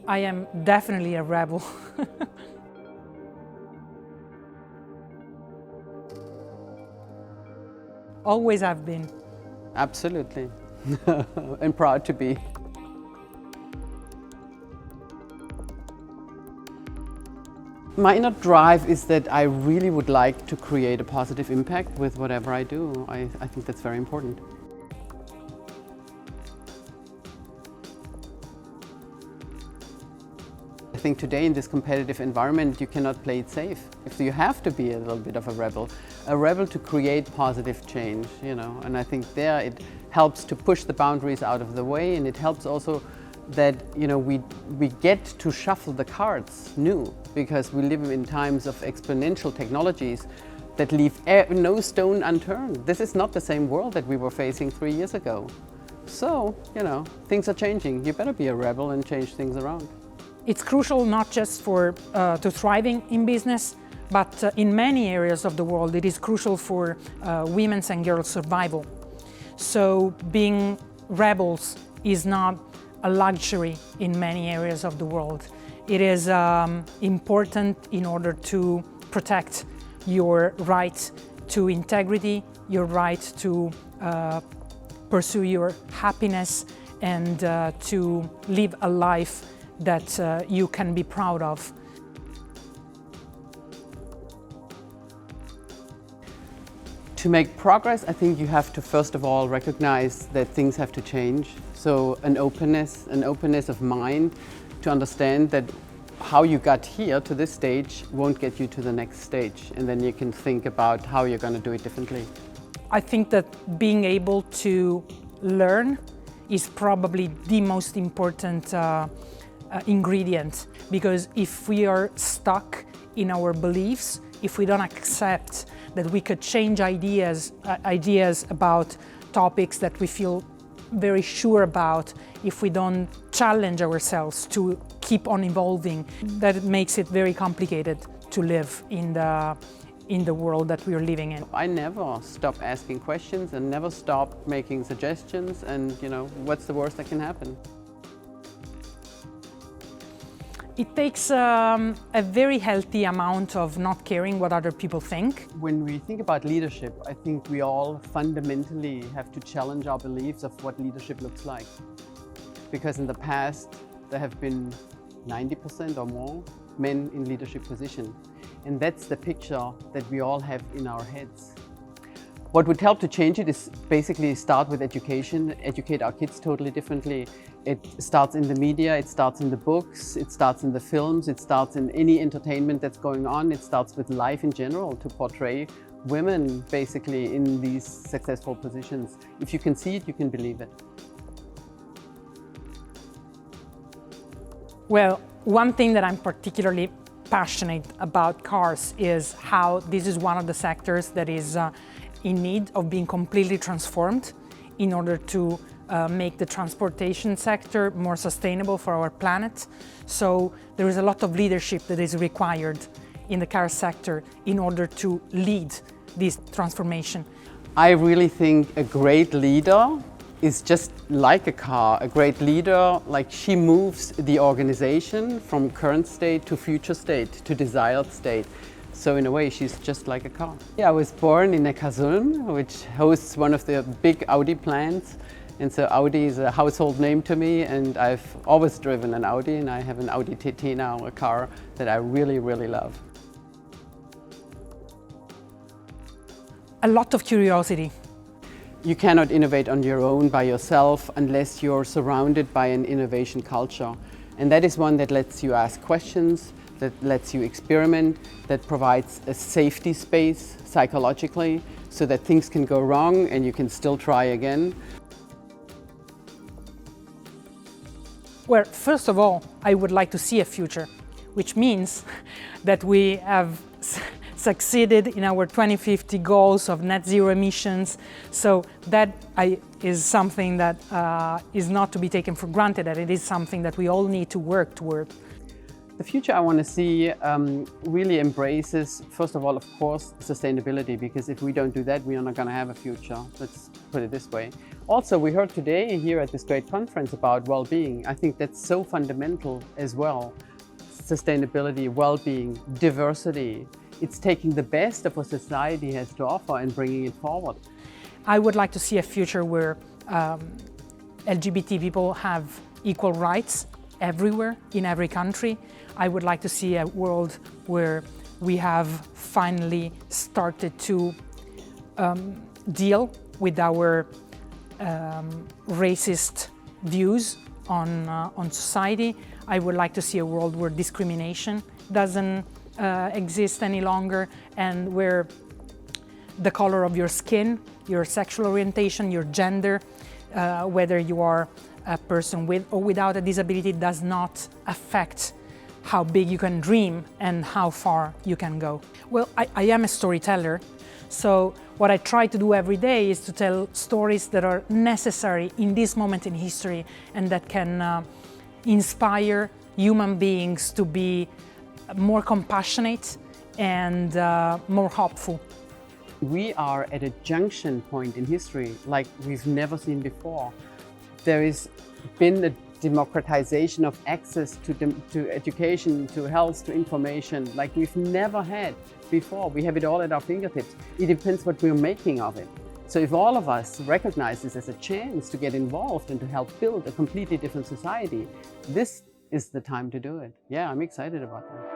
I am definitely a rebel. Always have been. Absolutely. And proud to be. My inner drive is that I really would like to create a positive impact with whatever I do. I think that's very important. I think today in this competitive environment you cannot play it safe. So you have to be a little bit of a rebel to create positive change, and I think there it helps to push the boundaries out of the way, and it helps also that we get to shuffle the cards new, because we live in times of exponential technologies that leave no stone unturned. This is not the same world that we were facing 3 years ago. So, things are changing. You better be a rebel and change things around. It's crucial not just to thriving in business, but in many areas of the world it is crucial for women's and girls' survival. So being rebels is not a luxury in many areas of the world. It is important in order to protect your right to integrity, your right to pursue your happiness, and to live a life that you can be proud of. To make progress, I think you have to first of all recognize that things have to change. So an openness of mind to understand that how you got here to this stage won't get you to the next stage, and then you can think about how you're going to do it differently. I think that being able to learn is probably the most important ingredient, because if we are stuck in our beliefs, if we don't accept that we could change ideas about topics that we feel very sure about, if we don't challenge ourselves to keep on evolving, that makes it very complicated to live in the world that we are living in. I never stop asking questions and never stop making suggestions, and what's the worst that can happen? It takes a very healthy amount of not caring what other people think. When we think about leadership, I think we all fundamentally have to challenge our beliefs of what leadership looks like. Because in the past, there have been 90% or more men in leadership position. And that's the picture that we all have in our heads. What would help to change it is basically start with education, educate our kids totally differently. It starts in the media, it starts in the books, it starts in the films, it starts in any entertainment that's going on. It starts with life in general, to portray women basically in these successful positions. If you can see it, you can believe it. Well, one thing that I'm particularly passionate about cars is how this is one of the sectors that is in need of being completely transformed in order to make the transportation sector more sustainable for our planet. So there is a lot of leadership that is required in the car sector in order to lead this transformation. I really think a great leader is just like a car. A great leader, like, she moves the organization from current state to future state, to desired state. So in a way, she's just like a car. Yeah, I was born in Neckarsulm, which hosts one of the big Audi plants. And so Audi is a household name to me, and I've always driven an Audi, and I have an Audi TT now, a car that I really, really love. A lot of curiosity. You cannot innovate on your own by yourself unless you're surrounded by an innovation culture. And that is one that lets you ask questions, that lets you experiment, that provides a safety space psychologically so that things can go wrong and you can still try again. Well, first of all, I would like to see a future, which means that we have succeeded in our 2050 goals of net zero emissions. So that is something that is not to be taken for granted, that it is something that we all need to work toward. The future I want to see really embraces, first of all, of course, sustainability, because if we don't do that, we are not going to have a future. Let's put it this way. Also, we heard today here at this great conference about well-being. I think that's so fundamental as well. Sustainability, well-being, diversity. It's taking the best of what society has to offer and bringing it forward. I would like to see a future where LGBT people have equal rights everywhere, in every country. I would like to see a world where we have finally started to deal with our racist views on society. I would like to see a world where discrimination doesn't exist any longer, and where the color of your skin, your sexual orientation, your gender, whether you are a person with or without a disability, does not affect how big you can dream and how far you can go. Well, I am a storyteller, so what I try to do every day is to tell stories that are necessary in this moment in history and that can inspire human beings to be more compassionate and more hopeful. We are at a junction point in history like we've never seen before. There has been a democratization of access to education, to health, to information like we've never had before. We have it all at our fingertips. It depends what we're making of it. So if all of us recognize this as a chance to get involved and to help build a completely different society, this is the time to do it. Yeah, I'm excited about that.